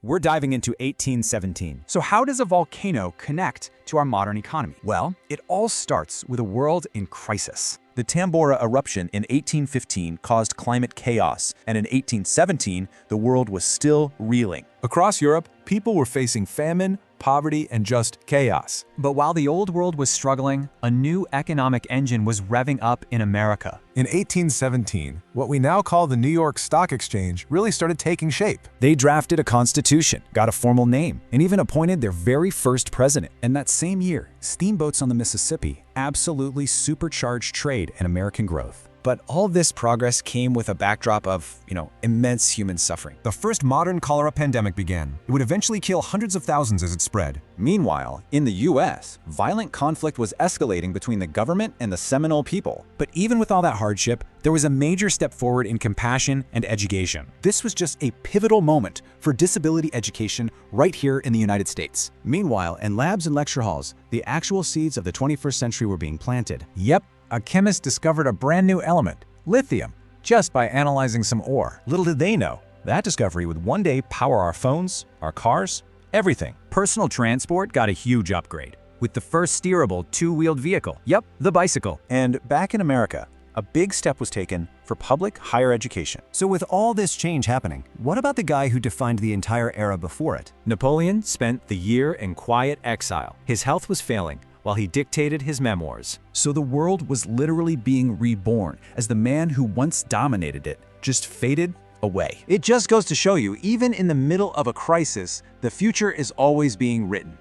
we're diving into 1817. So how does a volcano connect to our modern economy? Well, it all starts with a world in crisis. The Tambora eruption in 1815 caused climate chaos, and in 1817, the world was still reeling. Across Europe, people were facing famine, poverty, and just chaos. But while the old world was struggling, a new economic engine was revving up in America. In 1817, what we now call the New York Stock Exchange really started taking shape. They drafted a constitution, got a formal name, and even appointed their very first president. And that same year, steamboats on the Mississippi absolutely supercharged trade and American growth. But all this progress came with a backdrop of, immense human suffering. The first modern cholera pandemic began. It would eventually kill hundreds of thousands as it spread. Meanwhile, in the US, violent conflict was escalating between the government and the Seminole people. But even with all that hardship, there was a major step forward in compassion and education. This was just a pivotal moment for disability education right here in the United States. Meanwhile, in labs and lecture halls, the actual seeds of the 21st century were being planted. Yep, a chemist discovered a brand new element, lithium, just by analyzing some ore. Little did they know, that discovery would one day power our phones, our cars, everything. Personal transport got a huge upgrade with the first steerable two-wheeled vehicle. Yep, the bicycle. And back in America, a big step was taken for public higher education. So with all this change happening, what about the guy who defined the entire era before it? Napoleon spent the year in quiet exile. His health was failing while he dictated his memoirs. So the world was literally being reborn as the man who once dominated it just faded away. It just goes to show you, even in the middle of a crisis, the future is always being written.